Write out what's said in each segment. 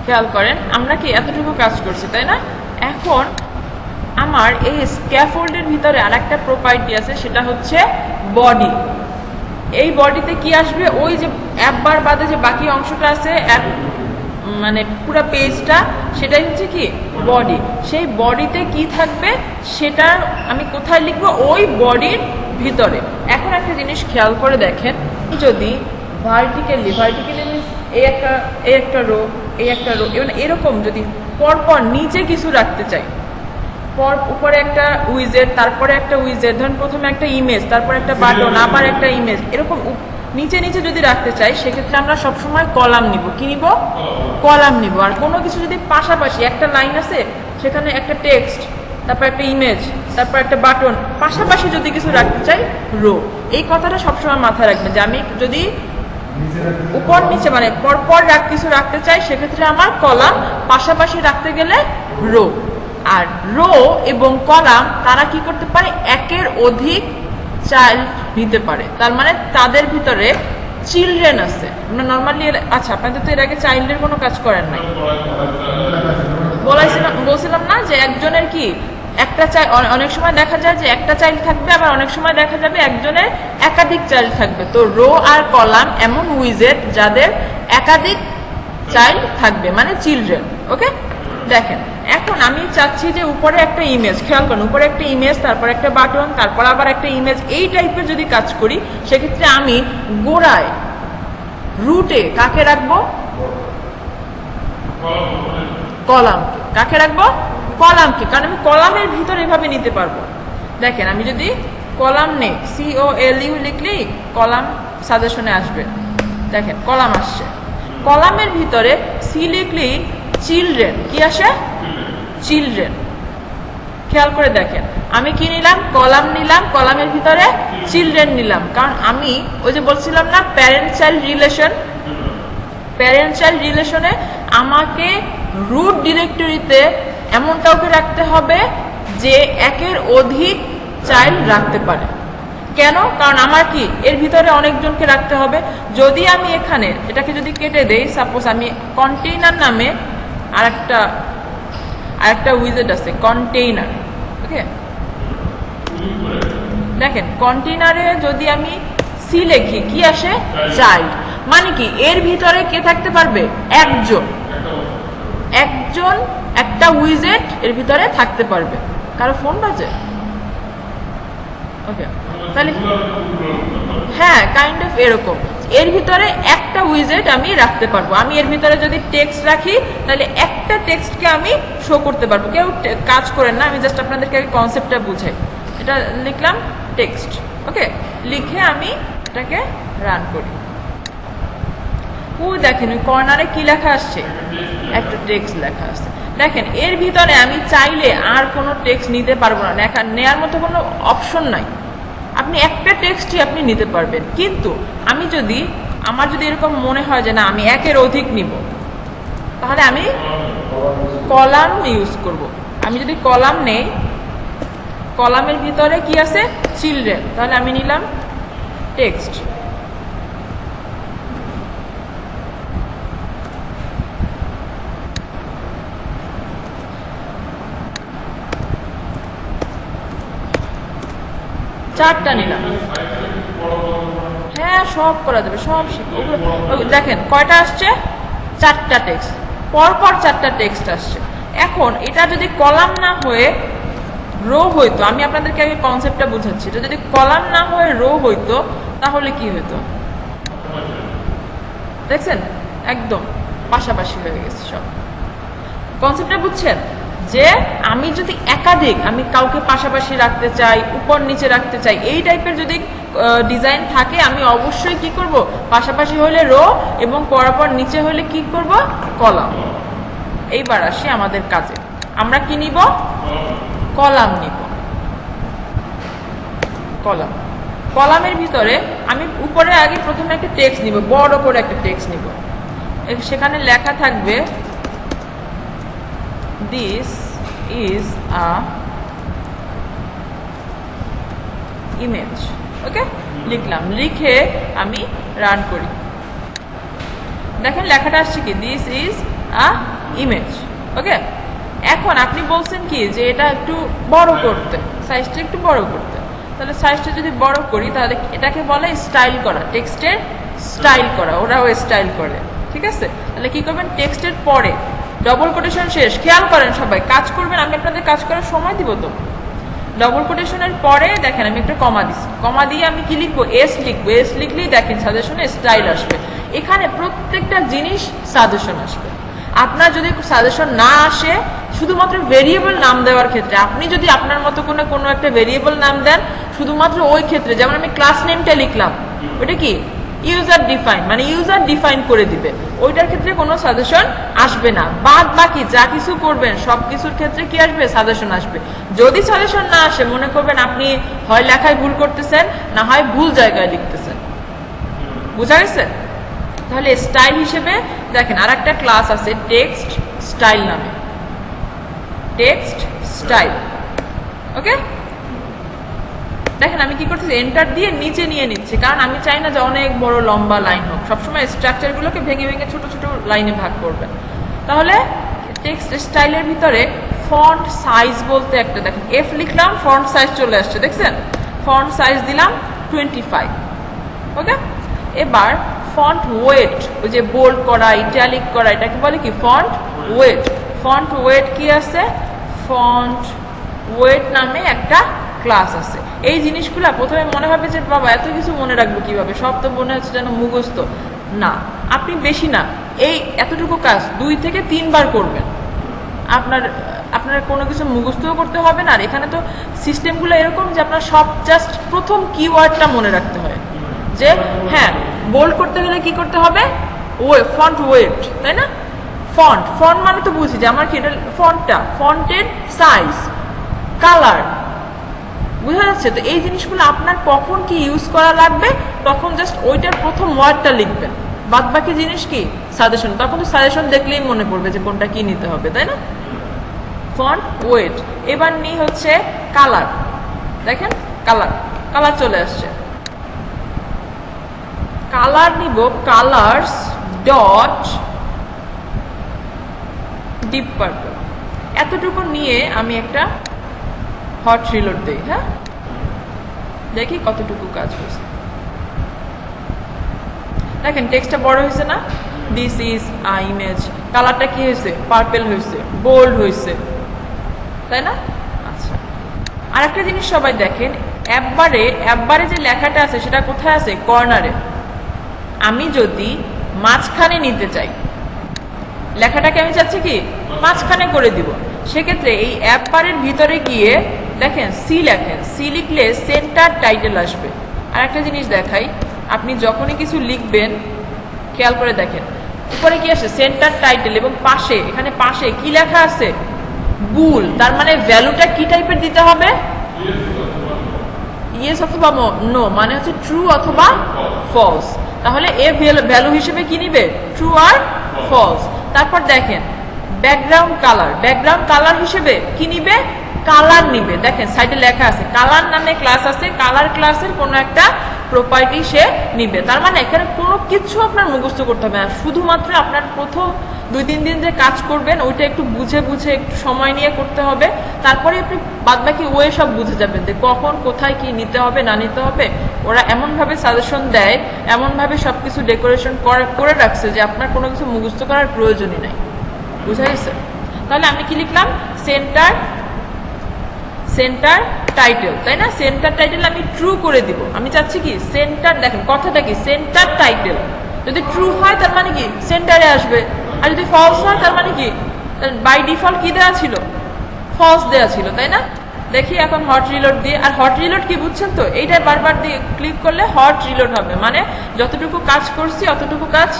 খেয়াল করেন আমরা কি এতটুকু কাজ করছি তাই না? এখন আমার এই স্ক্যাফোল্ডের ভিতরে আরেকটা প্রপার্টি আছে, সেটা হচ্ছে বডি। এই বডিতে কি আসবে? ওই যে অ্যাপ বার বাদে যে বাকি অংশটা আছে, অ্যাপ মানে পুরো পেজটা, সেটাই হচ্ছে কি বডি। সেই বডিতে কি থাকবে সেটা আমি কোথায় লিখবো? ওই বডির ভিতরে। এখন একটা জিনিস খেয়াল করে দেখেন, যদি ভার্টিক্যালি এই একটা রো, এই একটা রো, মানে এরকম যদি পরপর নিচে কিছু রাখতে চাই, উপরে একটা উইজেট, তারপরে একটা উইজেট, ধরুন প্রথমে একটা ইমেজ, তারপর একটা বাটন, আবার একটা ইমেজ, এরকম নিচে নিচে যদি রাখতে চাই, সেক্ষেত্রে আমরা সবসময় কলাম নিব। কি নিব? কলাম নিব। আর কোনো কিছু যদি পাশাপাশি, একটা লাইন আছে সেখানে একটা টেক্সট, তারপর একটা ইমেজ, তারপর একটা বাটন, পাশাপাশি যদি কিছু রাখতে চাই, রো। এই কথাটা সবসময় মাথায় রাখবেন যে আমি যদি উপর নিচে মানে পরপর কিছু রাখতে চাই, সেক্ষেত্রে আমার কলাম, পাশাপাশি রাখতে গেলে রো। আর রো এবং কলাম তারা কি করতে পারে? একের অধিক চাইল্ড নিতে পারে। তার মানে তাদের ভিতরে চিলড্রেন আছে। আমরা নর্মালি, আচ্ছা আপনাদের তো এর আগে চাইল্ডের কোনো কাজ করেন নাই, বলছিলাম না যে একজনের কি একটা অনেক সময় দেখা যায় যে একটা চাইল্ড থাকবে, আবার অনেক সময় দেখা যাবে একজনের একাধিক চাইল্ড থাকবে। তো রো আর কলাম এমন উইজেট যাদের একাধিক চাইল্ড থাকবে, মানে চিলড্রেন। ওকে, দেখেন এখন আমি চাচ্ছি যে উপরে একটা ইমেজ, খেয়াল করুন, উপরে একটা ইমেজ, তারপর একটা বাটন, তারপর আবার একটা ইমেজ, এই টাইপের যদি কাজ করি, সেক্ষেত্রে আমি গোড়ায় রুটে কাকে রাখবো? কলামকে। কাকে রাখবো? কলামকে। কারণ আমি কলামের ভিতরে এভাবে নিতে পারবো। দেখেন আমি যদি কলাম নেই, COLU লিখলেই কলাম সাজেশনে আসবে। দেখেন কলাম আসছে, কলামের ভিতরে সি লিখলেই চিলড্রেন কি আসে? চিলড্রেন। খেয়াল করে দেখেন আমি কি নিলাম? কলাম নিলাম, কলামের ভিতরে চিলড্রেন নিলাম। কারণ আমি ওই যে বলছিলাম না parent child relation, parent child রিলেশনে আমাকে রুট ডিরেক্টরিতে এমন কাউকে রাখতে হবে যে একের অধিক চাইল্ড রাখতে পারে। কেন? কারণ আমার কি এর ভিতরে অনেকজনকে রাখতে হবে। যদি আমি এখানে এটাকে যদি কেটে দেই, সাপোজ আমি কন্টেইনার নামে আরেকটা উইজেট আছে কন্টেইনার। ওকে, দেখেন কন্টেইনারে যদি আমি সি লিখি, কি আসে? চাইল্ড। মানে কি এর ভিতরে কে থাকতে পারবে? একজন, একটা উইজেট এর ভিতরে থাকতে পারবে। কারো ফোন বাজে? ওকে, তাহলে হ্যাঁ কাইন্ড অফ এরকম, এর ভিতরে একটা উইজেট আমি রাখতে পারবো। আমি এর ভিতরে যদি টেক্সট রাখি, তাহলে একটা টেক্সটকে আমি শো করতে পারবো। কেউ কাজ করেন না, আমি জাস্ট আপনাদেরকে কনসেপ্টটা বুঝাই। এটা লিখলাম টেক্সট। ওকে, লিখে আমি এটাকে রান করি। দেখেন ওই কর্নারে কি লেখা আসছে? একটা টেক্সট লেখা আসছে। দেখেন এর ভিতরে আমি চাইলে আর কোনো টেক্সট নিতে পারবো না, নেওয়ার মতো কোনো অপশন নাই। আপনি একটা টেক্সটই আপনি নিতে পারবেন। কিন্তু আমার যদি এরকম মনে হয় যে না আমি একের অধিক নিব, তাহলে আমি কলাম ইউজ করব। আমি যদি কলাম নেই, কলামের ভিতরে কি আছে? চিলড্রেন, তাহলে আমি নিলাম টেক্সট। চারটা নিলাম। হ্যাঁ সব করা যাবে, সব দেখেন কয়টা আসছে? চারটা টেক্সট, পরপর চারটা টেক্সট আসছে। এখন এটা যদি কলাম না হয়ে রো হইতো, আমি আপনাদেরকে আগে কনসেপ্টটা বুঝাচ্ছি, এটা যদি কলাম না হয়ে রো হইতো, তাহলে কি হইতো? দেখছেন একদম পাশাপাশি হয়ে গেছে সব। কনসেপ্টটা বুঝছেন? যে আমি যদি আমি কাউকে পাশাপাশি রাখতে চাই, উপর নিচে রাখতে চাই, এই টাইপের যদি ডিজাইন থাকে, আমি অবশ্যই কি করব? পাশাপাশি হলে রো এবং পরপর নিচে হলে কি করব? কলাম। এইবার আসি আমাদের কাজে, আমরা কি নিব? কলাম নিব। কলাম, কলামের ভিতরে আমি উপরে আগে প্রথমে একটা টেক্সট নিব, বড় করে একটা টেক্সট নিব। সেখানে লেখা থাকবে this is a image. ওকে, লিখলাম, লিখে আমি রান করি। দেখেন লেখাটা আসছে কি? this is a image. Okay, এখন আপনি বলছেন কি যে এটা একটু বড় করতে, সাইজটা একটু বড় করতে, তাহলে সাইজটা যদি বড় করি তাহলে এটাকে বলে স্টাইল করা, টেক্সটের স্টাইল করা, ওরাও স্টাইল করে। ঠিক আছে, তাহলে কি করবেন, টেক্সটের পরে ডবল কোটেশন শেষ, খেয়াল করেন সবাই, কাজ করবেন, আমি আপনাদের কাজ করার সময় দিব তো। ডবল কোটেশনের পরে দেখেন আমি একটা কমা দিচ্ছি, কমা দিয়ে আমি কি লিখবো, এস লিখবো, এস লিখলেই দেখেন সাজেশনে স্টাইল আসবে। এখানে প্রত্যেকটা জিনিস সাজেশন আসবে। আপনার যদি সাজেশন না আসে শুধুমাত্র ভেরিয়েবল নাম দেওয়ার ক্ষেত্রে, আপনি যদি আপনার মতো কোনো একটা ভেরিয়েবল নাম দেন শুধুমাত্র ওই ক্ষেত্রে, যেমন আমি ক্লাস নেমটা লিখলাম, ওটা কি ইউজার ডিফাইন, মানে ইউজার ডিফাইন করে দিবে, ওইটার ক্ষেত্রে কোনো সাজেশন আসবে না। বাদ বাকি যা কিছু করবেন সব কিছুর ক্ষেত্রে কি আসবে, সাজেশন আসবে। যদি সাজেশন না আসে মনে করবেন আপনি হয় লেখায় ভুল করতেছেন, না হয় ভুল জায়গায় লিখতেছেন। বুঝা গেছে? তাহলে স্টাইল হিসেবে দেখেন আর একটা ক্লাস আছে টেক্সট স্টাইল নামে, টেক্সট স্টাইল। ওকে, দেখেন আমি কি করতেছি, এন্টার দিয়ে নিচে নিয়ে নিচ্ছি, কারণ আমি চাই না যে অনেক বড় লম্বা লাইন হোক, সবসময় স্ট্রাকচারগুলোকে ভেঙে ভেঙে ছোট ছোট লাইনে ভাগ করবেন। তাহলে টেক্সট স্টাইলের ভিতরে ফন্ট সাইজ বলতে একটা দেখেন, এফ লিখলাম ফন্ট সাইজ চলে আসছে, দেখছেন, ফন্ট সাইজ দিলাম 25। ওকে, এবার ফন্ট ওয়েট, ওই যে বোল্ড করা, ইটালিক করা, এটাকে বলে কি ফন্ট ওয়েট। ফন্ট ওয়েট কি আছে, ফন্ট ওয়েট নামে একটা ক্লাস আছে। এই জিনিসগুলো প্রথমে মনে হবে যে বাবা এত কিছু মনে রাখবো কিভাবে, সব তো মনে হচ্ছে যেন মুখস্থ। না, আপনি বেশি না, এই এতটুকু কাজ 2 থেকে 3 বার করবেন, আপনার কোনো কিছু মুখস্থও করতে হবে না। আর এখানে তো সিস্টেমগুলো এরকম যে আপনার সব জাস্ট প্রথম কিওয়ার্ডটা মনে রাখতে হয়, যে হ্যাঁ বোল্ড করতে গেলে কি করতে হবে, ফন্ট ওয়েট, তাই না? ফন্ট, ফন্ট মানে তো বুঝি যে আমার কি এটা ফন্টটা, ফন্টের সাইজ, কালার, বুঝা যাচ্ছে? তো এই জিনিসগুলো আপনার কখন কি ইউজ করা লাগবে তখন জাস্ট ওইটার প্রথম ওয়ার্ডটা লিখবেন, বাদ বাকি জিনিস কি সাজেশন, তখন তো সাজেশন দেখলেই মনে পড়বে যে কোনটা কি নিতে হবে, তাই না? Font wait. এবার নি হচ্ছে কালার, দেখেন কালার, কালার চলে আসছে, কালার নিব কালার্স ডট ডিপ পার্পল। এতটুকু নিয়ে আমি একটা হট রিলোড দেই, হ্যাঁ, দেখি কতটুকু কাজ হয়েছে। দেখেন টেক্সটটা বড় হয়েছে না, দিস ইজ আ ইমেজ, কালারটা কি হয়েছে, পার্পল হয়েছে, বোল্ড হয়েছে, তাই না? আচ্ছা, আর একটা জিনিস সবাই দেখেন, অ্যাপবারে যে লেখাটা আছে সেটা কোথায় আছে, কর্নারে। আমি যদি মাঝখানে নিতে চাই, লেখাটাকে আমি চাচ্ছি কি মাঝখানে করে দিব, সেক্ষেত্রে এই অ্যাপবারের ভিতরে গিয়ে দেখেন সি লেখেন, সি লিখলে সেন্টার টাইটেল আসবে। আর একটা জিনিস দেখাই, আপনি যখনই কিছু লিখবেন খেয়াল করে দেখেন উপরে কি আসে, সেন্টার টাইটেল, এবং পাশে, এখানে পাশে কি লেখা আছে, বুল। তার মানে ভ্যালুটা কি টাইপের দিতে হবে, ইয়েস অথবা নো, মানে হচ্ছে ট্রু অথবা ফলস। তাহলে এ ভ্যালু হিসেবে কি নিবে, ট্রু আর ফলস। তারপর দেখেন ব্যাকগ্রাউন্ড কালার, ব্যাকগ্রাউন্ড কালার হিসেবে কি নিবে, কালার নিবে। দেখেন সাইডে লেখা আছে কালার নামে ক্লাস আছে, কালার ক্লাসের কোনো একটা প্রপার্টি সে নিবে। তার মানে এখানে কোনো কিছু আপনার মুখস্থ করতে হবে না, শুধুমাত্র আপনার প্রথম 2-3 দিন যে কাজ করবেন ওইটা একটু বুঝে বুঝে একটু সময় নিয়ে করতে হবে। তারপরে আপনি বাদবাকি ওয়ে সব বুঝে যাবেন যে কখন কোথায় কি নিতে হবে না নিতে হবে। ওরা এমনভাবে সাজেশন দেয়, এমনভাবে সব কিছু ডেকোরেশন করে রাখছে যে আপনার কোনো কিছু মুখস্থ করার প্রয়োজনই নাই। বুঝা গেছে? তাহলে আমি কি লিখলাম, সেন্টার টাইটেল, তাই না? সেন্টার টাইটেল আমি ট্রু করে দিব। আমি চাচ্ছি কি সেন্টার, দেখেন কথাটা কি, সেন্টার টাইটেল যদি ট্রু হয় তার মানে কি সেন্টারে আসবে, আর যদি ফলস হয় তার মানে কি বাই ডিফল্ট কি দেওয়া ছিল, ফলস দেওয়া ছিল, তাই না? দেখি এখন হট রিলোড দিয়ে, আর হট রিলোড কি বুঝছেন তো, এইটা বারবার দিয়ে ক্লিক করলে হট রিলোড হবে, মানে যতটুকু কাজ করছি অতটুকু কাজ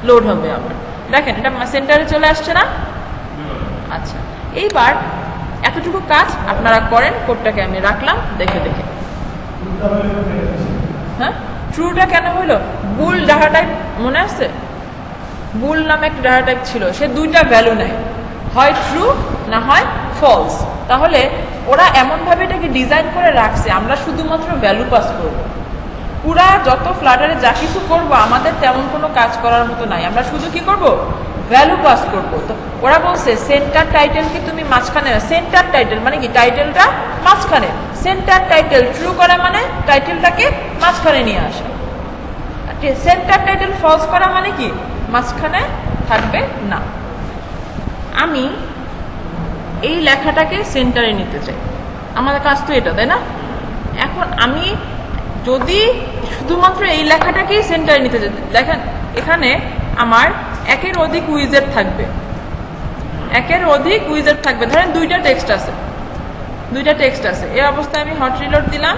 লোড হবে আমার। দেখেন এটা সেন্টারে চলে আসছে না? আচ্ছা, এইবার এতটুকু কাজ আপনারা করেন, কোডটাকে আমি রাখলাম দেখে দেখে। হ্যাঁ, ট্রুটা কেন হইলো, বুল ডাটা টাইপ মনে আছে, বুল নামে একটা ডাটা টাইপ ছিল, সে 2টা ভ্যালু নেয়, হয় ট্রু না হয় ফলস। তাহলে ওরা এমনভাবে এটাকে ডিজাইন করে রাখছে আমরা শুধুমাত্র ভ্যালু পাস করব, পুরা যত ফ্লাটারে যা কিছু করবো আমাদের তেমন কোনো কাজ করার মতো নাই, আমরা শুধু কি করব, ভ্যালু পাস করবো। তো ওরা বলছে সেন্টার টাইটেলকে তুমি মাঝখানে, সেন্টার টাইটেল মানে কি টাইটেলটা মাঝখানে, সেন্টার টাইটেল ট্রু করা মানে টাইটেলটাকে মাঝখানে নিয়ে আসা, সেন্টার টাইটেল ফলস করা মানে কি মাঝখানে থাকবে না। আমি এই লেখাটাকে সেন্টারে নিতে চাই, আমাদের কাজ তো এটা, তাই না? এখন আমি যদি শুধুমাত্র এই লেখাটাকেই সেন্টারে নিতে চাই, দেখেন এখানে আমার একের অধিক উইজেট থাকবে, একের অধিক উইজেট থাকবে, ধরেন দুইটা টেক্সট আছে, এই অবস্থায় আমি হট রিলোড দিলাম,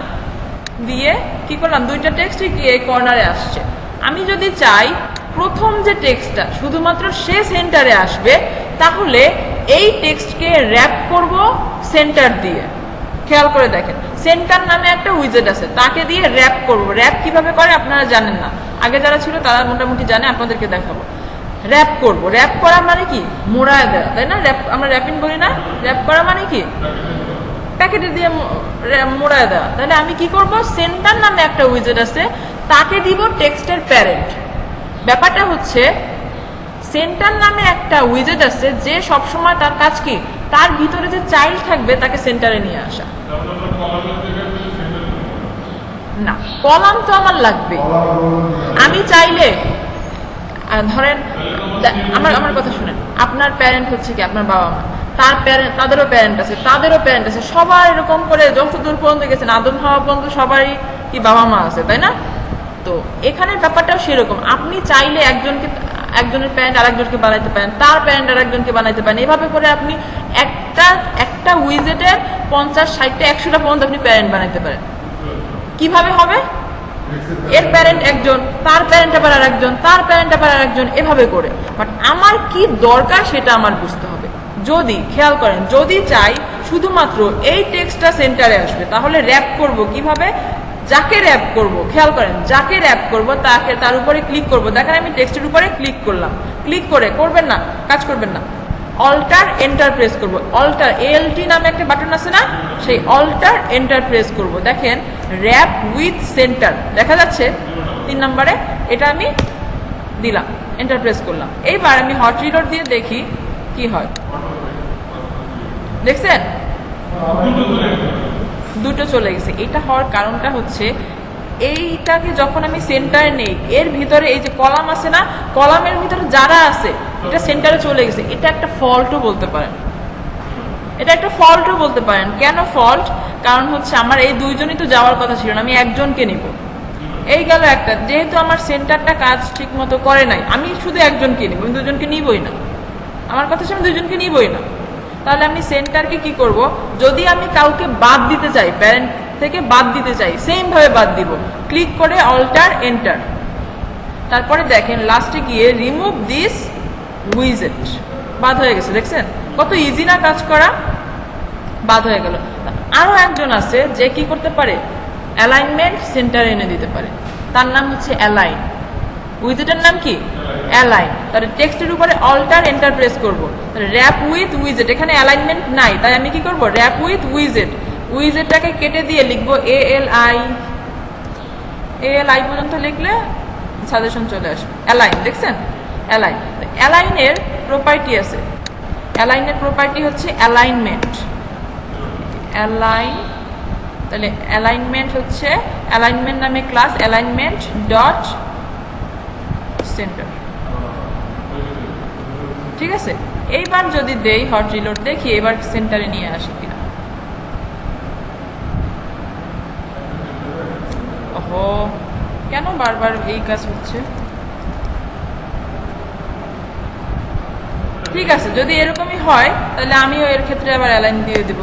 দিয়ে কি করলাম, দুইটা টেক্সটই কি এই কর্নারে আসছে। আমি যদি চাই প্রথম যে টেক্সটটা শুধুমাত্র সে সেন্টারে আসবে, তাহলে এই টেক্সটকে র্যাপ করব সেন্টার দিয়ে। খেয়াল করে দেখেন, সেন্টার নামে একটা উইজেট আছে, তাকে দিয়ে র্যাপ করব। র্যাপ কিভাবে করে আপনারা জানেন না, আগে যারা ছিল তারা মোটামুটি জানে, আপনাদেরকে দেখাবো। র্যাপ করব, র্যাপ করা মানে কি মোড়ায় দেওয়া, তাই না? র্যাপ আমরা র্যাপিং বলি না, র্যাপ করা মানে কি প্যাকেটে দিয়ে মোড়ায় দেওয়া। তাহলে আমি কি করব, সেন্টার নামে একটা উইজেট আছে, তাকে দিব টেক্সটের প্যারেন্ট। ব্যাপারটা হচ্ছে সেন্টার নামে একটা উইজেট আছে যে সবসময় তার কাজ কি, তার ভিতরে যে চাইল্ড থাকবে তাকে সেন্টারে নিয়ে আসা। না, কলাম তো আমার লাগবে। আমি চাইলে ধরেন আমার কথা শুনেন, আপনার প্যারেন্ট হচ্ছে কি আপনার বাবা মা, তার প্যারেন্ট, তাদেরও প্যারেন্ট আছে, সবার এরকম করে যতদূর পর্যন্ত গেছেন আদম হাওয়া পর্যন্ত সবারই কি বাবা মা আছে, তাই না? তো এখানে ব্যাপারটাও সেরকম, আপনি চাইলে একজনের প্যারেন্ট আরেকজনকে বানাইতে পারেন, তার প্যারেন্ট আরেকজনকে বানাইতে পারেন। এভাবে করে আপনি একটা উইজেটের 50, 60টা, 100টা পর্যন্ত আপনি প্যারেন্ট বানাইতে পারেন। কিভাবে হবে, এর প্যারেন্ট একজন, তার প্যারেন্ট আবার আরেকজন, তার প্যারেন্ট আবার আরেকজন, এভাবে করে। বাট আমার কি দরকার সেটা আমার বুঝতে হবে। যদি খেয়াল করেন, যদি চাই শুধুমাত্র এই টেক্সটটা সেন্টারে আসবে, তাহলে র্যাপ করব কিভাবে, যাকে র্যাপ করব, খেয়াল করেন, যাকে র্যাপ করব তার উপরে ক্লিক করব। দেখেন আমি টেক্সটের উপরে ক্লিক করলাম, ক্লিক করে করবেন না, কাজ করবেন না, অল্টার এন্টার প্রেস করব। অল্টার ALT নামে একটা বাটন আছে না, সেই অল্টার এন্টার প্রেস করব। দেখেন র্যাপ উইথ সেন্টার দেখা যাচ্ছে 3 নম্বরে, এটা আমি দিলাম, এন্টার প্রেস করলাম। এইবার আমি হট রিলোড দিয়ে দেখি কি হয়, দেখছেন দুটো চলে গেছে। এটা হওয়ার কারণটা হচ্ছে এইটাকে যখন আমি সেন্টারে নেই, এর ভিতরে এই যে কলাম আছে না, কলামের ভিতরে যারা আছে এটা সেন্টারে চলে গেছে। এটা একটা ফল্টও বলতে পারেন, কেন ফল্ট, কারণ হচ্ছে আমার এই দুইজনই তো যাওয়ার কথা ছিল না, আমি একজনকে নিব, এই গেল একটা। যেহেতু আমার সেন্টারটা কাজ ঠিক মতো করে নাই, আমি শুধু একজনকে নিব, আমি দুজনকে নিবই না। আমার কথা হচ্ছে আমি দুজনকে নিবই না। তাহলে আমি সেন্টারকে কি করব, যদি আমি কাউকে বাদ দিতে চাই, প্যারেন্ট থেকে বাদ দিতে চাই, সেম ভাবে বাদ দিব, ক্লিক করে অল্টার এন্টার, তারপরে দেখেন লাস্টে গিয়ে রিমুভ দিস উইজেট, বাদ হয়ে গেছে। দেখছেন কত ইজি না কাজ করা, বাদ হয়ে গেল। আরো একজন আছে যে কি করতে পারে, অ্যালাইনমেন্ট সেন্টারে এনে দিতে পারে, তার নাম হচ্ছে অ্যালাইন। উইজেটের নাম কি অ্যালাইন। তাহলে টেক্সটের উপরে অল্টার এন্টার প্রেস করব, র্যাপ উইথ উইজেট, এখানে অ্যালাইনমেন্ট নাই, তাই আমি কি করব, র্যাপ উইথ উইজেট, উইজেটটাকে কেটে দিয়ে লিখবো ALI পর্যন্ত লিখলে সাজেশন চলে আসবে। অ্যালাইন, দেখছেন অ্যালাইন। অ্যালাইনের প্রপার্টি আছে, অ্যালাইনের প্রপার্টি হচ্ছে অ্যালাইনমেন্ট, অ্যালাইন। তাহলে অ্যালাইনমেন্ট হচ্ছে, অ্যালাইনমেন্ট নামে ক্লাস, অ্যালাইনমেন্ট ডট সেন্টার, ঠিক আছে। এইবার যদি দেই হট রিলোড, দেখি এবার সেন্টারে নিয়ে আসি কিনা। ওহো, কেন বারবার এই কাজ হচ্ছে? ঠিক আছে, যদি এরকমই হয় তাহলে আমিও এর ক্ষেত্রে আবার অ্যালাইন দিয়ে দিব।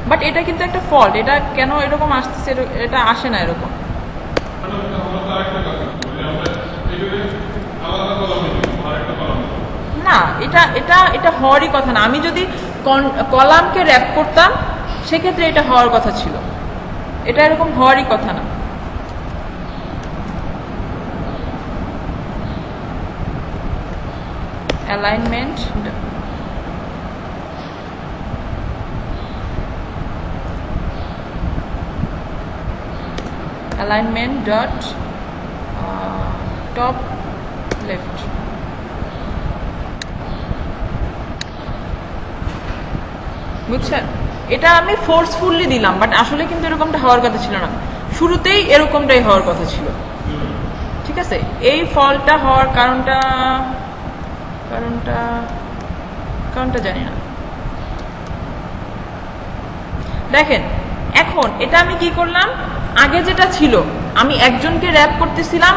বাট এটা কিন্তু একটা ফল্ট, এটা কেন এরকম আসতেছে, এটা আসে না এরকম। না, এটা এটা এটা হওয়ারই কথা না। আমি যদি কলামকে র্যাপ করতাম সেক্ষেত্রে এটা হওয়ার কথা ছিল, এটা এরকম হওয়ারই কথা না। Alignment alignment dot top left। বুঝছেন, এটা আমি ফোর্সফুলি দিলাম, বাট আসলে কিন্তু এরকমটা হওয়ার কথা ছিল না, শুরুতেই এরকমটাই হওয়ার কথা ছিল। ঠিক আছে, এই ফলটা হওয়ার কারণটা জানি না। দেখেন এখন এটা আমি কি করলাম, আগে যেটা ছিল আমি একজনকে র্যাপ করতেছিলাম,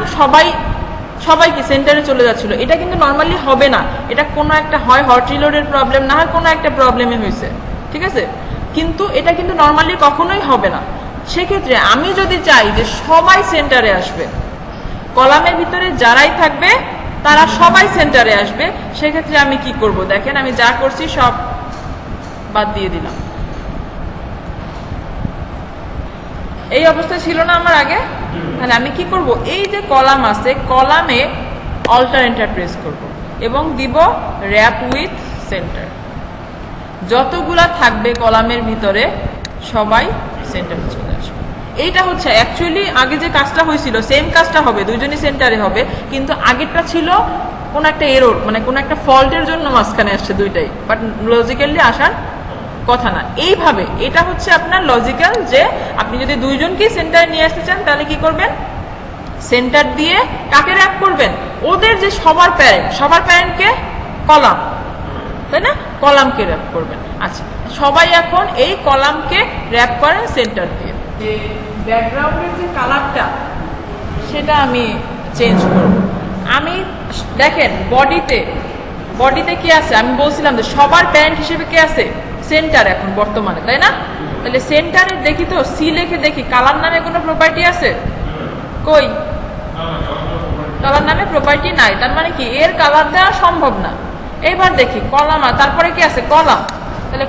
সবাইকে সেন্টারে চলে যাচ্ছিল, এটা কিন্তু নর্মালি হবে না। এটা কোনো একটা হয় হট রিলোডের প্রবলেম, না হয় কোনো একটা প্রবলেমে হয়েছে। ঠিক আছে, কিন্তু এটা কিন্তু নর্মালি কখনোই হবে না। সেক্ষেত্রে আমি যদি চাই যে সবাই সেন্টারে আসবে, কলামের ভিতরে যারাই থাকবে তারা সবাই সেন্টারে আসবে, সেক্ষেত্রে আমি কি করব, দেখেন আমি যা করছি সব বাদ দিয়ে দিলাম। এই অবস্থা ছিল না আমার আগে, তাহলে আমি কি করব, এই যে কলাম আছে কলামে অল্টার এন্টার প্রেস করব এবং দিব র্যাপ উইথ সেন্টার। যতগুলা থাকবে কলামের ভিতরে সবাই সেন্টারে চলে আসবে। এইটা হচ্ছে অ্যাকচুয়ালি আগে যে কাজটা হয়েছিল সেম কাজটা হবে, দুইজনই সেন্টারে হবে, কিন্তু আগেরটা ছিল কোন একটা এরর, মানে কোন একটা ফল্টের জন্য মাঝখানে আসছে দুইটাই, বাট লজিক্যালি আসার কথা না। এইভাবে এটা হচ্ছে আপনার লজিক্যাল, যে আপনি যদি দুইজনকেই সেন্টারে নিয়ে আসতে চান তাহলে কি করবেন, সেন্টার দিয়ে কাকে র্যাপ করবেন, ওদের যে সবার প্যারেন্টকে কলাম, তাই না, কলামকে র্যাপ করবেন। আচ্ছা, সবাই এখন এই কলামকে র্যাপ করেন সেন্টার দিয়ে। যে ব্যাকগ্রাউন্ডের যে কালারটা সেটা আমি চেঞ্জ করব। আমি দেখেন বডিতে কি আছে, আমি বলছিলাম যে সবার প্যারেন্ট হিসেবে কে আছে, সেন্টার এখন বর্তমানে, তাই না? তাহলে সেন্টারে দেখি তো, সি লিখে দেখি কালার নামে কোনো প্রপার্টি আছে, কই কালার নামে প্রপার্টি নাই, তার মানে কি এর কালার দেওয়া সম্ভব না। এবার দেখি কলাম, তারপরে কি আছে কলাম, তাহলে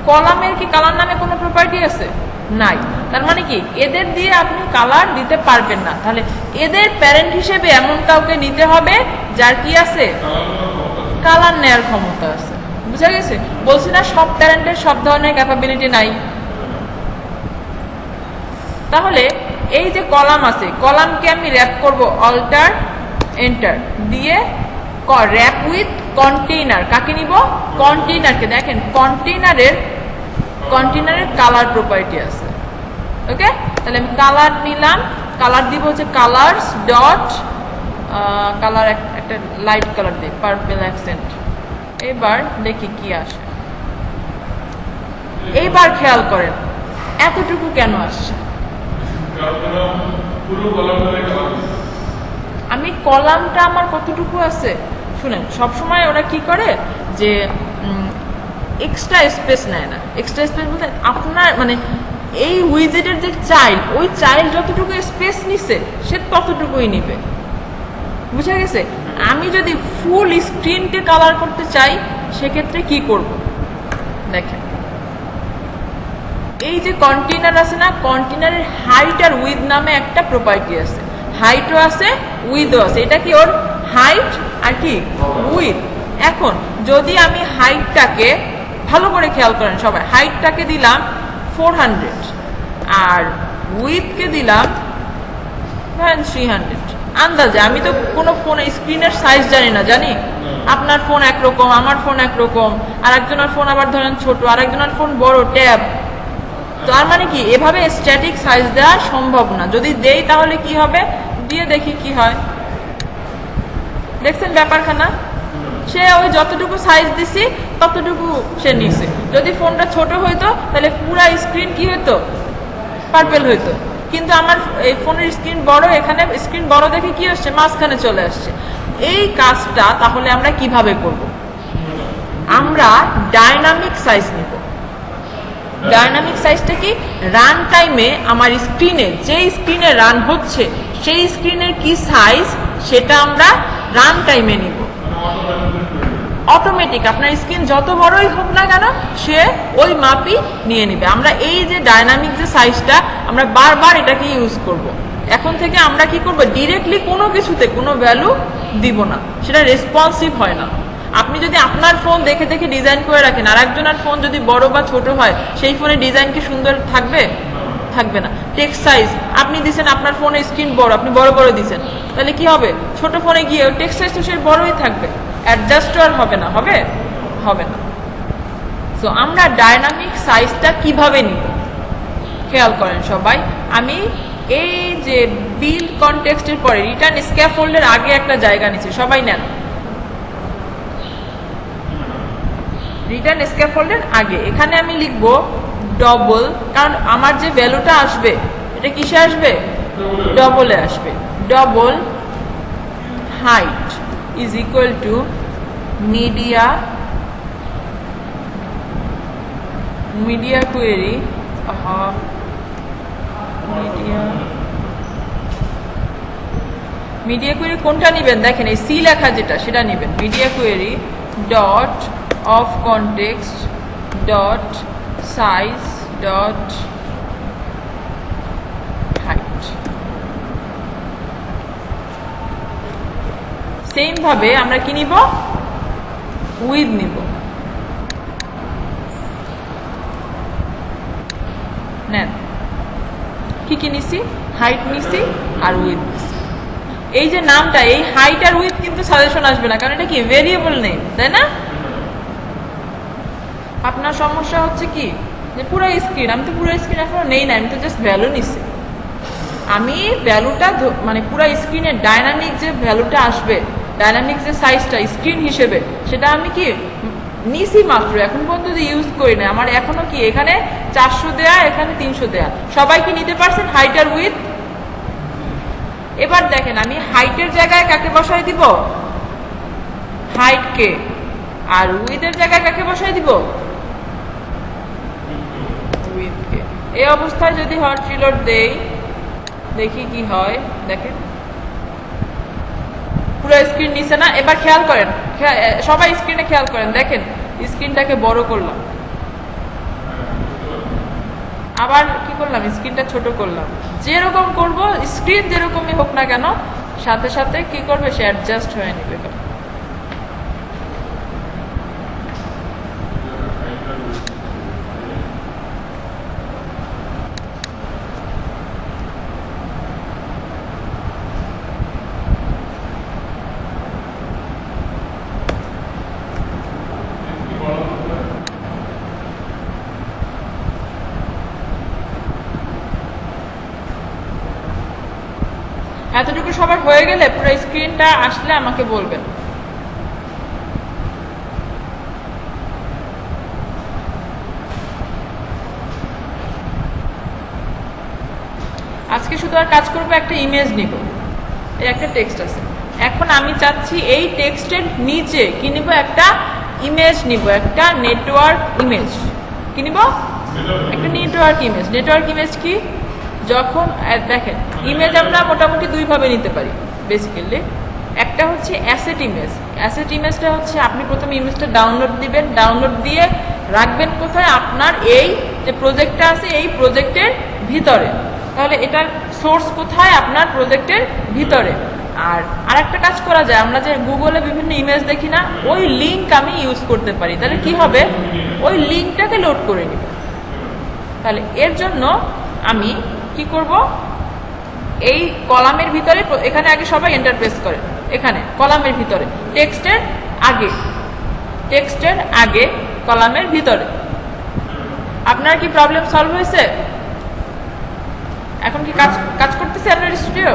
কলামের কি কালার নামে কোনো প্রপার্টি আছে, নাই, তার মানে কি এদের দিয়ে আপনি কালার দিতে পারবেন না। তাহলে এদের প্যারেন্ট হিসেবে এমন কাউকে নিতে হবে যার কি আছে, কালার নেয়ার ক্ষমতা আছে। বুঝা গেছে, বলছি না সব প্যারেন্টের সব ধরনের ক্যাপাবিলিটি নাই। তাহলে এই যে কলাম আছে, কলামকে আমি র্যাপ করব অল্টার এন্টার দিয়ে, র্যাপ উইথ কন্টেইনার, কাকে নিব, কন্টেইনারকে। দেখেন কন্টেইনারের কালার প্রপার্টি আছে, ওকে, তাহলে আমি কালার নিলাম, কালার দিব হচ্ছে কালারস ডট কালার, একটা লাইট কালার দিই, পার্পল অ্যাকসেন্ট। এবার দেখি কি আসে। এইবার খেয়াল করেন এতটুকু কেন আসছে, আমি কলামটা আমার কতটুকু আছে শুনেন, সবসময় ওরা কি করে যে এক্সট্রা স্পেস নেয় না। এক্সট্রা স্পেস বলতে আপনার মানে এই উইজেটের যে চাইল্ড, ওই চাইল্ড যতটুকু স্পেস নিছে সে ততটুকুই নিবে। বুঝা গেছে, আমি যদি ফুল স্ক্রিনকে কালার করতে চাই সেক্ষেত্রে কি করব, দেখেন এই যে কন্টেইনার আছে না, কন্টেইনারের হাইট আর উইথ নামে একটা প্রপার্টি আছে, হাইটও আছে উইথও আছে। এটা কি ওর হাইট আর কি উইথ। এখন যদি আমি হাইটটাকে ভালো করে খেয়াল করেন সবাই, হাইটটাকে দিলাম 400 আর উইথকে দিলাম 300 আন্দাজে। আমি তো কোনো ফোন স্ক্রিনের সাইজ জানি না, জানি আপনার ফোন একরকম, আমার ফোন একরকম, আর একজনের ফোন আবার ধরেন ছোট, আর একজনের ফোন বড় ট্যাব। তার মানে কি এভাবে স্ট্যাটিক সাইজ দেওয়া সম্ভব না। যদি দেই তাহলে কি হবে, দিয়ে দেখি কি হয়। দেখছেন ব্যাপারখানা, সে ওই যতটুকু সাইজ দিছি ততটুকু সে নিছে। যদি ফোনটা ছোট হইতো তাহলে পুরা স্ক্রিন কি হইতো, পার্পল হইতো। কিন্তু আমার এই ফোনের স্ক্রিন বড়, এখানে স্ক্রিন বড় দেখে কি আসছে, মাঝখানে চলে আসছে। এই কাজটা তাহলে আমরা কিভাবে করব, আমরা ডাইনামিক সাইজ নিব। ডাইনামিক সাইজটা কি, রান টাইমে আমার স্ক্রিনে, যে স্ক্রিনে রান হচ্ছে সেই স্ক্রিনের কি সাইজ সেটা আমরা রান টাইমে নিব। অটোমেটিক আপনার স্ক্রিন যত বড়ই হোক না কেন সে ওই মাপই নিয়ে নিবে। আমরা এই যে ডাইনামিক যে সাইজটা আমরা বারবার এটাকে ইউজ করব। এখন থেকে আমরা কি করব, ডিরেক্টলি কোনো কিছুতে কোনো ভ্যালু দিব না, সেটা রেসপন্সিভ হয় না। আপনি যদি আপনার ফোন দেখে দেখে ডিজাইন করে রাখেন, আর একজনের ফোন যদি বড় বা ছোট হয় সেই ফোনের ডিজাইন কি সুন্দর থাকবে, থাকবে না। টেক্সট সাইজ আপনি দিচ্ছেন, আপনার ফোনের স্ক্রিন বড়, আপনি বড় বড় দিচ্ছেন, তাহলে কি হবে? ছোট ফোনে গিয়ে টেক্সট সাইজ তো সে বড়ই থাকবে, অ্যাডজাস্ট আর হবে না, হবে হবে না। সো আমরা ডাইনামিক সাইজটা কিভাবে নিব খেয়াল করেন সবাই। আমি এই যে বিল্ড কনটেক্সটের পরে রিটার্ন স্ক্যাফোল্ডের আগে একটা জায়গা নিচ্ছি, সবাই নেন। রিটার্ন স্ক্যাফোল্ডের আগে এখানে আমি লিখবো ডবল, কারণ আমার যে ভ্যালুটা আসবে এটা কিসে আসবে? ডবলে আসবে। Double height is equal to media query media query কোনটা নেবেন দেখেন, এই সি লেখা যেটা সেটা নেবেন। Media query dot of context dot size dot height. Same ভাবে আমরা কি নিব? উইথ নিব। নেন, কি কি নিছি? হাইট নিছি আর উইথ নিছি। এই যে নামটা, এই হাইট আর উইথ কিন্তু সাজেশন আসবে না, কারণ এটা কি ভেরিয়েবল নেই, তাই না? আপনার সমস্যা হচ্ছে কি যে পুরো স্ক্রিন, আমি তো পুরো স্ক্রিন এখনো নেই না, আমি তো জাস্ট ভ্যালু নিছি। আমি ভ্যালুটা মানে পুরো স্ক্রিনের ডাইনামিক যে ভ্যালুটা আসবে, ডাইনামিক যে সাইজটা স্ক্রিন হিসেবে, সেটা আমি কি নিছি মাত্র, এখন পর্যন্ত ইউজ করি না। আমার এখনো কি এখানে 400 দেয়া, এখানে 300 দেয়া। সবাই কি নিতে পারছেন হাইট আর উইথ? এবার দেখেন আমি হাইটের জায়গায় কাকে বসাই দিব? হাইট কে। আর উইথের জায়গায় কাকে বসাই দিব? উইথ কে। এই অবস্থায় যদি হট রিলোড দেই, দেখি কি হয়। দেখেন পুরো স্ক্রিন নিচে না? এবার খেয়াল করেন, সবাই স্ক্রিনে খেয়াল করেন, দেখেন স্ক্রিনটাকে বড় করলাম, আবার কি করলাম? স্ক্রিনটা ছোট করলাম। যেরকম করব, স্ক্রিন যেরকমই হোক না কেন, সাথে সাথে কি করবে? সে অ্যাডজাস্ট হয়ে নেবে। এতটুকু সবার হয়ে গেলে পুরো স্ক্রিনটা আসলে আমাকে বলবেন। আজকে শুধু আর কাজ করবো, একটা ইমেজ নিব, এই একটা টেক্সট আছে। এখন আমি চাচ্ছি এই টেক্সটের নিচে কি নিব? একটা ইমেজ নিব, একটা নেটওয়ার্ক ইমেজ। কি নিব? একটা নেটওয়ার্ক ইমেজ। নেটওয়ার্ক ইমেজ কি? যখন দেখেন ইমেজ আমরা মোটামুটি দুই ভাবে নিতে পারি বেসিক্যালি। একটা হচ্ছে অ্যাসেট ইমেজ। অ্যাসেট ইমেজটা হচ্ছে আপনি প্রথমে ইমেজটা ডাউনলোড দিবেন, ডাউনলোড দিয়ে রাখবেন কোথায়? আপনার এই যে প্রজেক্টটা আছে এই প্রজেক্টের ভিতরে। তাহলে এটার সোর্স কোথায়? আপনার প্রজেক্টের ভিতরে। আর আরেকটা কাজ করা যায়, আমরা যে গুগলে বিভিন্ন ইমেজ দেখি না, ওই লিঙ্ক আমি ইউজ করতে পারি। তাহলে কি হবে? ওই লিঙ্কটাকে লোড করে নিব। তাহলে এর জন্য আমি কি করব? এই কলামের ভিতরে, এখানে আগে সবাই এন্টার প্রেস করে, এখানে কলামের ভিতরে টেক্সটের আগে কলামের ভিতরে। আপনার কি প্রবলেম সলভ হয়েছে? এখন কি কাজ করতেছে আপনার স্টুডিও?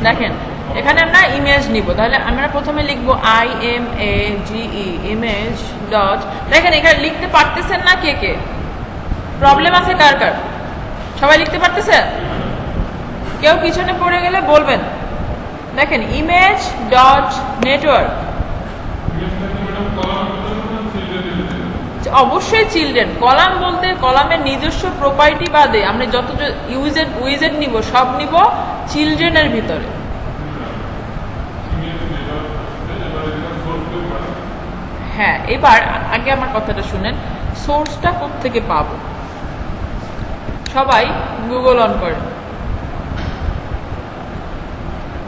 দেখেন এখানে আমরা ইমেজ নিব। তাহলে আমরা প্রথমে লিখবো IMAGE ইমেজ ডট। দেখেন এখানে লিখতে পারতেছেন না? কে কে প্রবলেম আছে? কার কার? সবাই লিখতে পারতেছে? কেউ পিছনে পড়ে গেলে বলবেন। দেখেন ইমেজ ডট নেটওয়ার্ক, অবশ্যই চিলড্রেন। কলাম বলতে কলামের নিজস্ব প্রপার্টি বাদে আমরা যত উইজেট নিব সব নিব চিলড্রেনের ভিতরে। হ্যাঁ, এবার আগে আমার কথাটা শুনেন, সোর্সটা কোত্থেকে পাবো? সবাই গুগল অন করেন,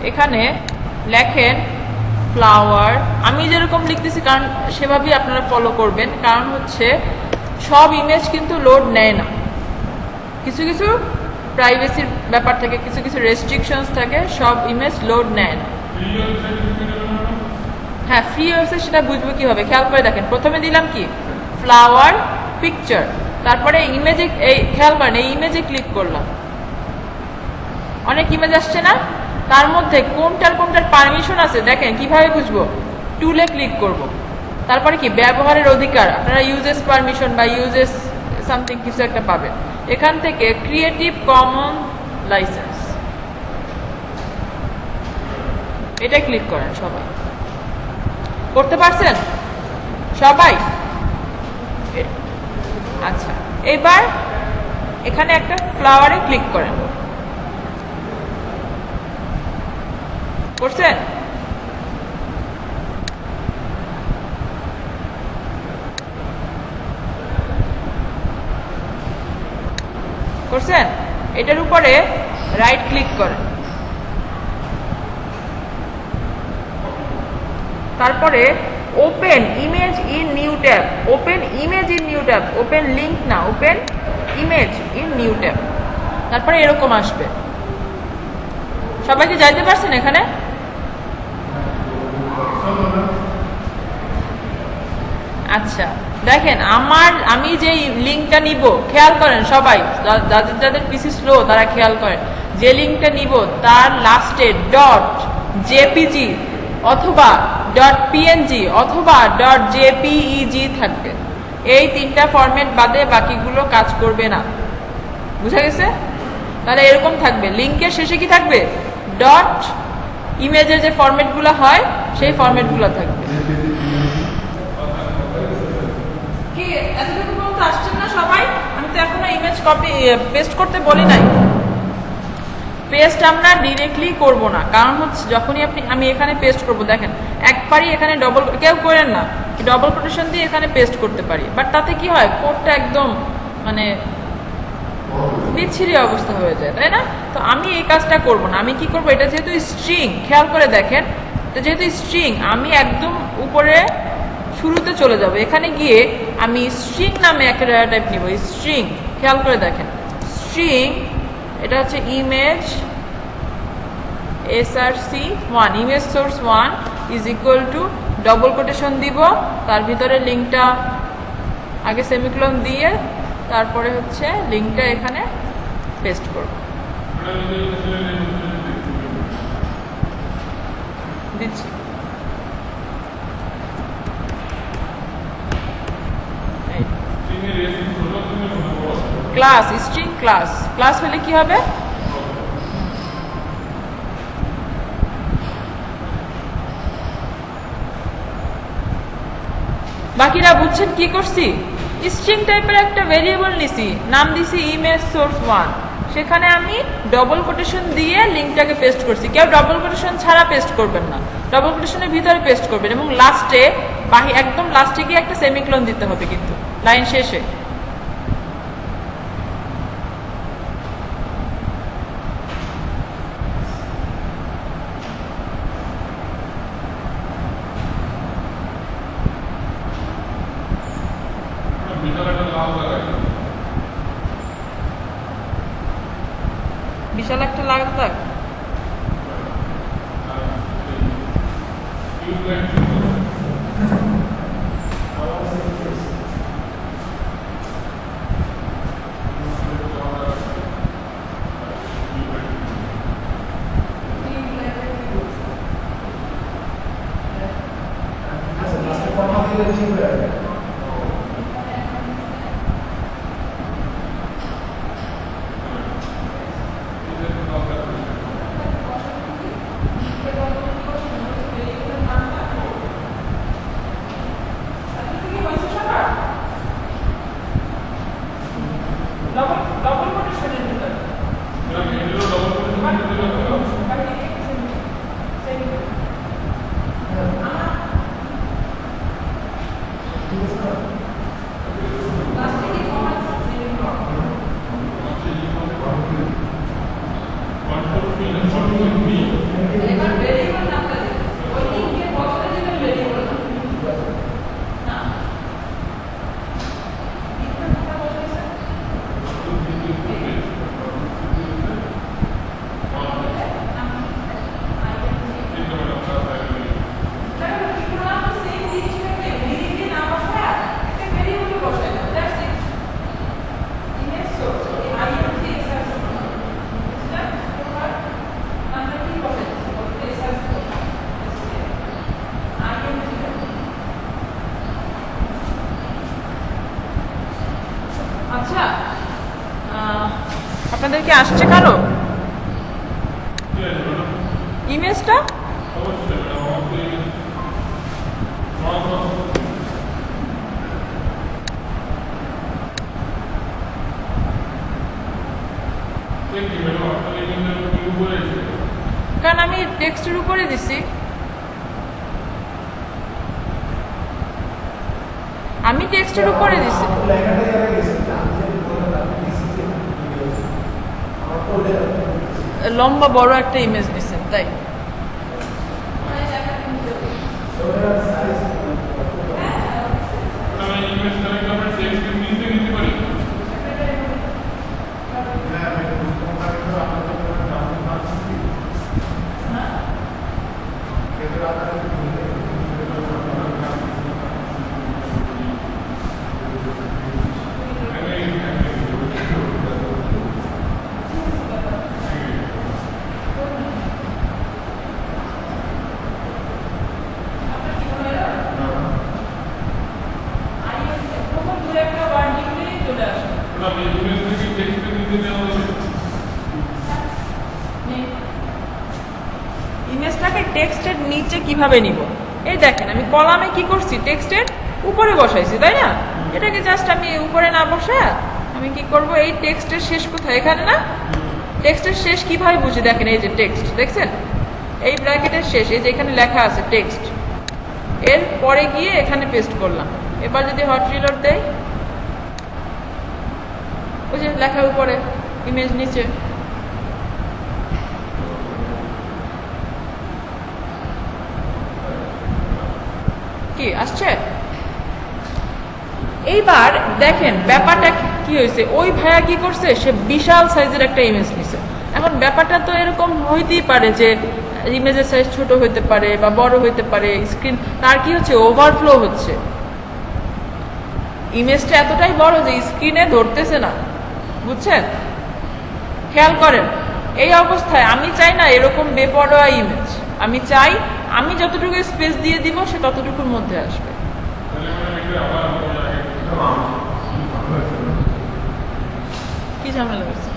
এখানে লেখেন ফ্লাওয়ার। আমি যেরকম লিখতেছি কারণ সেভাবেই আপনারা ফলো করবেন, কারণ হচ্ছে সব ইমেজ কিন্তু লোড নেয় না, কিছু কিছু প্রাইভেসির ব্যাপার থাকে, কিছু কিছু রেস্ট্রিকশনস থাকে, সব ইমেজ লোড নেয় না। হ্যাঁ, ফ্রি ওয়েবসাইট সেটা বুঝবো কিভাবে? খেয়াল করে দেখেন, প্রথমে দিলাম কি ফ্লাওয়ার পিকচার, তারপরে ইমেজে, এই খেয়াল করেন এই ইমেজে ক্লিক করলাম, অনেক ইমেজ আসছে না? তার মধ্যে কোনটার কোনটার পারমিশন আছে দেখেন, কিভাবে বুঝবো? টুলে ক্লিক করব, তারপরে কি ব্যবহারের অধিকার, আপনারা ইউজেস পারমিশন বা ইউজেস সামথিং কিছু একটা পাবেন, এখান থেকে ক্রিয়েটিভ কমন লাইসেন্স, এটা ক্লিক করেন। সবাই করতে পারছেন? সবাই? আচ্ছা, এবার এখানে একটা ফ্লাওয়ারে ক্লিক করেন, করছেন? করছেন? এটার উপরে রাইট ক্লিক করেন, তারপরে open image in new tab, open image in new tab, open link না, open image in new tab, তারপরে এরকম আসবে। সবাইকে যাইতে পারছেন এখানে? আচ্ছা, দেখেন আমি যে লিঙ্কটা নিব, খেয়াল করেন সবাই, যাদের যাদের পিসি স্লো তারা খেয়াল করেন, যে লিঙ্কটা নিব তার লাস্টে ডট জেপিজি অথবা ডট পিএনজি অথবা ডট জেপিইজি থাকবে। এই তিনটা ফরম্যাট বাদে বাকিগুলো কাজ করবে না, বুঝা গেছে? তাহলে এরকম থাকবে, লিঙ্কের শেষে কি থাকবে? ডট, ইমেজের যে ফরম্যাটগুলো হয় সেই ফরম্যাটগুলো থাকবে। কি এতটুকু পর্যন্ত আসছেন না সবাই? আমি তো এখনো ইমেজ কপি পেস্ট করতে বলি নাই। পেস্ট আমরা ডিরেক্টলি করব না, কারণ হচ্ছে যখনই আমি এখানে পেস্ট করব, দেখেন একবারই এখানে ডবল, কেউ করেন না, ডবল কোটেশন দিয়ে এখানে পেস্ট করতে পারি, বাট তাতে কি হয়, কোডটা একদম মানে বিচ্ছিরি অবস্থা হয়ে যায়, তাই না? তো আমি এই কাজটা করব না। আমি কি করব, এটা যেহেতু স্ট্রিং, খেয়াল করে দেখেন, এটা যেহেতু স্ট্রিং, আমি একদম উপরে শুরুতে চলে যাব, এখানে গিয়ে আমি স্ট্রিং নামে একটা ডেটা টাইপ নিব, স্ট্রিং। খেয়াল করে দেখেন, স্ট্রিং, এটা হচ্ছে image src1, image source 1 is equal to double quotation দিব, তার ভিতরে লিঙ্কটা আগে সেমিকোলন দিয়ে তারপরে হচ্ছে লিঙ্কটা এখানে পেস্ট করব। দিচ্ছি, ক্লাস স্ট্রিং ক্লাস, ক্লাস হলে কি হবে? বাকিরা বুঝছেন কি করছি? স্ট্রিং টাইপের একটা ভেরিয়েবল নিছি, নাম দিছি ইমেজ সোর্স 1, সেখানে আমি ডবল কোটেশন দিয়ে লিঙ্কটাকে পেস্ট করছি। কেউ ডবল কোটেশন ছাড়া পেস্ট করবেন না, ডবল কোটেশনের ভিতরে পেস্ট করবেন, এবং লাস্টে একদম লাস্টে গিয়ে একটা সেমিকোলন দিতে হবে কিন্তু লাইন শেষে। বিশাল একটা লাল দাগ, আচ্ছা, আপনাদের কি আসছে কারো ইমেজটা? কারণ আমি টেক্সটের উপরে দিছি, আমি টেক্সটের উপরে দিছি। লম্বা বড় একটা ইমেজ দিচ্ছেন তাই? ইমেজটাকে টেক্সটের নিচে কিভাবে নিব? এই দেখেন আমি কলামে কি করছি, টেক্সটের উপরে বসাইছি, তাই না? এটাকে জাস্ট আমি উপরে না বসায় আমি কি করব, এই টেক্সটের শেষ কোথায়? এখানে না? টেক্সটের শেষ কিভাবে বুঝি? দেখেন এই যে টেক্সট দেখছেন, এই ব্র্যাকেটের শেষ, এই যে এখানে লেখা আছে টেক্সট, এর পরে গিয়ে এখানে পেস্ট করলাম। এবার যদি হট রিলোড দেই, ওই যে লেখা উপরে, ইমেজ নিচে। কি আসছে? এইবার দেখেন ব্যাপারটা কি হয়েছে। ওই ভাইয়া কি করছে, সে বিশাল সাইজের একটা ইমেজ নিছে। এখন ব্যাপারটা তো এরকম হইতেই পারে যে ইমেজের সাইজ ছোট হইতে পারে বা বড় হইতে পারে, স্ক্রিন তার কি হচ্ছে, ওভারফ্লো হচ্ছে। ইমেজটা এতটাই বড় যে স্ক্রিনে ধরতেছে না, বুঝছেন? খেয়াল করেন, এই অবস্থায় আমি চাই না এরকম বেপরোয়া ইমেজ, আমি চাই আমি যতটুকু স্পেস দিয়ে দিব সে ততটুকুর মধ্যে আসবে। কি ঝামেলা হয়েছে?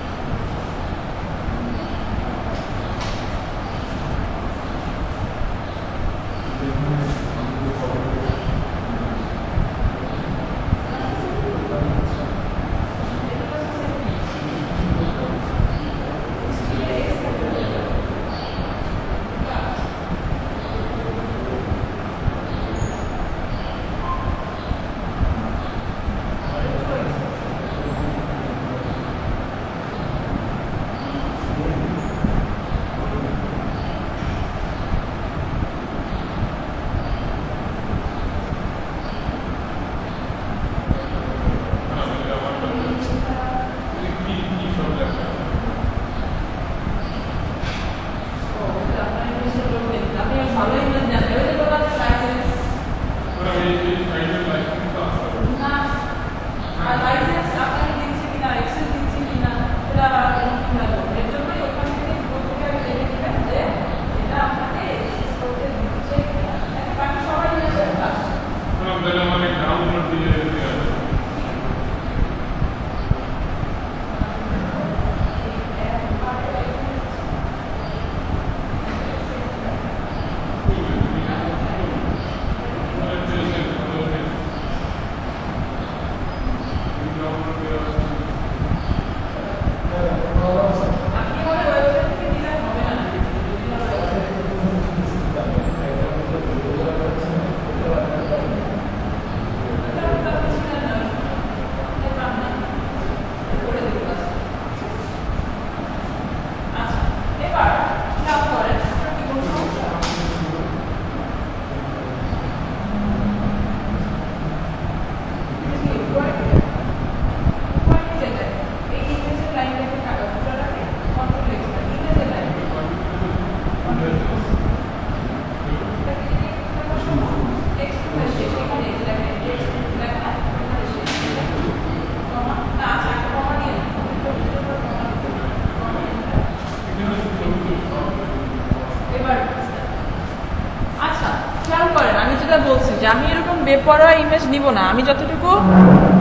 বেপরোয়া ইমেজ নিব না, আমি যতটুকু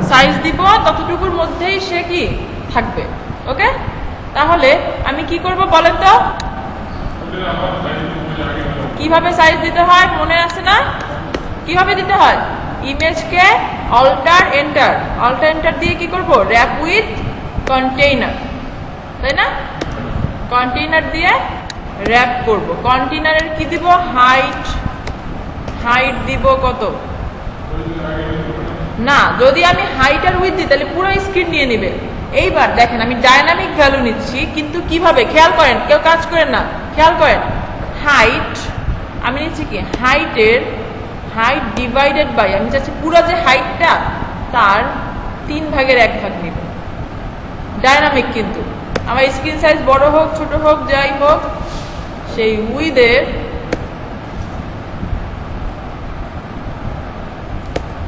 সাইজ দিব ততটুকুর মধ্যেই সে কি থাকবে। ওকে, তাহলে আমি কি করব বলেন তো? কিভাবে সাইজ দিতে হয় মনে আছে না? কিভাবে দিতে হয়? ইমেজকে অল্টার এন্টার দিয়ে কি করব? র্যাপ উইথ কন্টেইনার, তাই না? কন্টেইনার দিয়ে র্যাপ করব। কন্টেইনারের কি দিব? হাইট দিব কত না, যদি আমি হাইট আর উইথ দিই তাহলে পুরো স্ক্রিন নিয়ে নিবে। এইবার দেখেন আমি ডাইনামিক ভ্যালু নিচ্ছি, কিন্তু কিভাবে খেয়াল করেন, কেউ কাজ করেন না, খেয়াল করেন। হাইট আমি নিচ্ছি কি হাইট ডিভাইডেড বাই, আমি চাচ্ছি পুরো যে হাইটটা তার 3/1 নিব। ডাইনামিক, কিন্তু আমার স্ক্রিন সাইজ বড় হোক ছোট হোক যাই হোক, সেই উইথের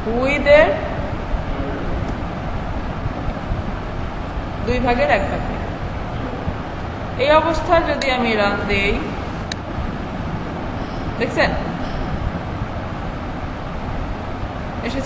2/1 নিব। এই অবস্থা যদি আমি রান দেই, দেখছেন এসেছে।